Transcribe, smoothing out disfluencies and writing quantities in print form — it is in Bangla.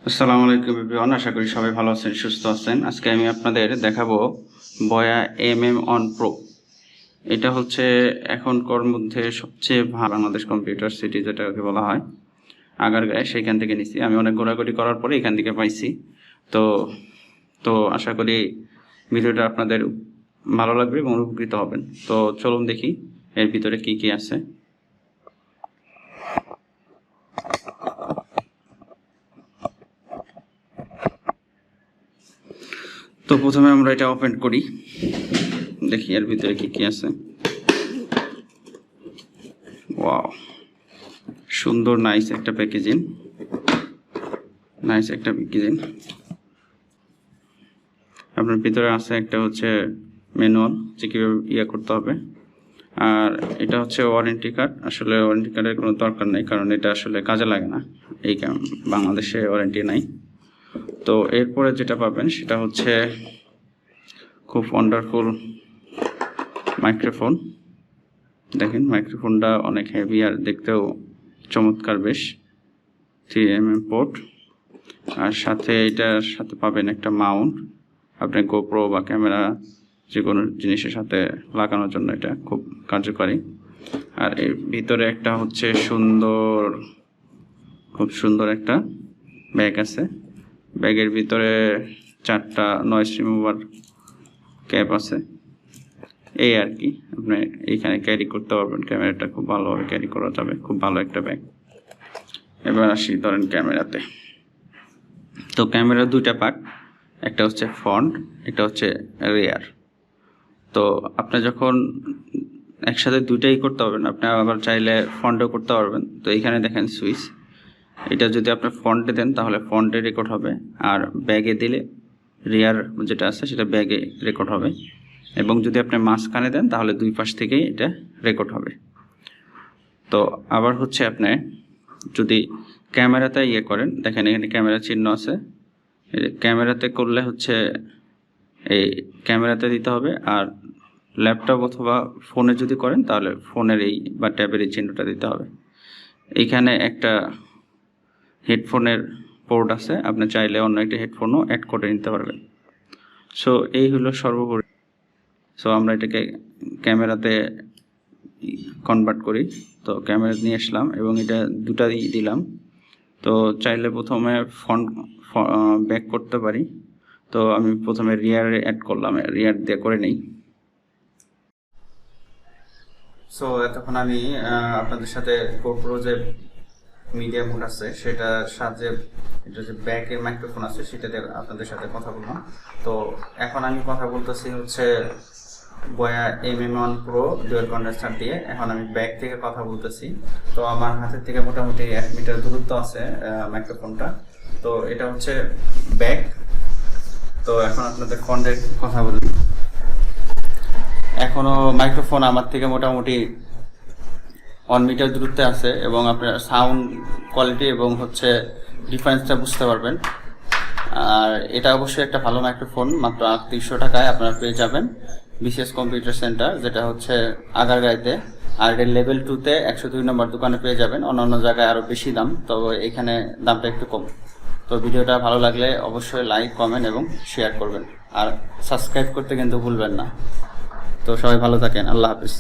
আসসালামু আলাইকুম এভরিওয়ান, আশা করি সবাই ভালো আছেন, সুস্থ আছেন। আজকে আমি আপনাদের দেখাবো বয়া MM1 Pro। এটা হচ্ছে এখনকার মধ্যে সবচেয়ে ভালো বাংলাদেশ কম্পিউটার সিটি যেটাকে বলা হয় আগারগাঁয়ে, সেইখান থেকে নিছি। আমি অনেক ঘোরাঘুরি করার পরে এখান থেকে পাইছি। তো তো আশা করি ভিডিওটা আপনাদের ভালো লাগবে এবং উপকৃত হবেন। তো চলুন দেখি এর ভিতরে কি কি আছে। তো প্রথমে আমরা এটা ওপেন করি, দেখি এর ভিতরে কি কি আছে। ওয়াও, সুন্দর নাইস একটা প্যাকেজিং, আপনার ভিতরে আছে একটা হচ্ছে ম্যানুয়াল যে কীভাবে করতে হবে। আর এটা হচ্ছে ওয়ারেন্টি কার্ড। আসলে ওয়ারেন্টি কার্ডের কোনো দরকার নেই, কারণ এটা আসলে কাজে লাগে না, এই বাংলাদেশে ওয়ারেন্টি নাই। তো এরপরে যেটা পাবেন সেটা হচ্ছে খুব ওয়ান্ডারফুল মাইক্রোফোন। দেখেন মাইক্রোফোনটা অনেক হেভি আর দেখতেও চমৎকার বেশ। 3mm পোর্ট, আর সাথে এটার সাথে পাবেন একটা মাউন্ট, আপনি গোপ্রো বা ক্যামেরা যে কোনো জিনিসের সাথে লাগানোর জন্য এটা খুব কার্যকরী। আর এর ভিতরে একটা হচ্ছে খুব সুন্দর একটা ব্যাগ আছে। ব্যাগের ভিতরে 4টা নয়েজ রিমুভার ক্যাপ আছে, এই আর কি। আপনি এইখানে ক্যারি করতে পারবেন, ক্যামেরাটা খুব ভালোভাবে ক্যারি করা যাবে, খুব ভালো একটা ব্যাগ। এবার আসি ধরেন ক্যামেরাতে। তো ক্যামেরার দুইটা পার্ট, একটা হচ্ছে ফ্রন্ট, একটা হচ্ছে রিয়ার। তো আপনি যখন একসাথে দুইটাই করতে পারবেন, আপনি আবার চাইলে ফ্রন্টেও করতে পারবেন। তো এইখানে দেখেন সুইচ, এটা যদি আপনি ফ্রন্টে দেন তাহলে ফ্রন্টে রেকর্ড হবে, আর ব্যাগে দিলে রিয়ার যেটা আছে সেটা ব্যাগে রেকর্ড হবে। এবং যদি আপনি মাঝখানে দেন তাহলে দুই পাশ থেকেই এটা রেকর্ড হবে। তো আবার হচ্ছে আপনি যদি ক্যামেরাতে করেন, দেখেন এখানে ক্যামেরা চিহ্ন আছে। ক্যামেরাতে করলে হচ্ছে এই ক্যামেরাতে দিতে হবে, আর ল্যাপটপ অথবা ফোনে যদি করেন তাহলে ফোনের এই বা ট্যাবের এই চিহ্নটা দিতে হবে। এইখানে একটা হেডফোনের পোর্ট আছে, আপনি চাইলে অন্য একটা হেডফোনও অ্যাড করে নিতে পারবেন। সো এই হলো সর্বোপরি। সো আমরা এটাকে ক্যামেরাতে কনভার্ট করি। তো ক্যামেরা নিয়ে আসলাম এবং এটা দুটাই দিলাম। তো চাইলে প্রথমে ফ্রন্ট ব্যাক করতে পারি। তো আমি প্রথমে রিয়ারে অ্যাড করলাম, রিয়ার দিয়ে করে নেই। সো এতক্ষণ আমি আপনাদের সাথে গোপ্রো যে মিডিয়া মোড আছে সেটার সাথে এটা যে ব্যাকের মাইক্রোফোন আছে সেটা দিয়ে আপনাদের সাথে কথা বললাম। তো এখন আমি কথা বলতেছি হচ্ছে বয়া MM1 Pro ডুয়াল কন্ডেন্সার দিয়ে। এখন আমি ব্যাক থেকে কথা বলতেছি। তো আমার হাতের থেকে মোটামুটি 1 মিটার দূরত্ব আছে মাইক্রোফোনটা। তো এটা হচ্ছে ব্যাক। তো এখন আপনাদের ফ্রন্টের কথা বলি। এখনো মাইক্রোফোন আমার থেকে মোটামুটি 1 মিটার দূরত্বে আছে এবং আপনার সাউন্ড কোয়ালিটি এবং হচ্ছে ডিফারেন্সটা বুঝতে পারবেন। আর এটা অবশ্যই একটা ভালো মাইক্রোফোন, মাত্র 300 টাকায় আপনারা পেয়ে যাবেন বিশেষ কম্পিউটার সেন্টার, যেটা হচ্ছে আগারগাঁইতে। আর এর লেভেল 2-তে 102 নম্বর দোকানে পেয়ে যাবেন। অন্যান্য জায়গায় আরও বেশি দাম, তবে এখানে দামটা একটু কম। তো ভিডিওটা ভালো লাগলে অবশ্যই লাইক, কমেন্ট এবং শেয়ার করবেন, আর সাবস্ক্রাইব করতে কিন্তু ভুলবেন না। তো সবাই ভালো থাকেন, আল্লাহ হাফিজ।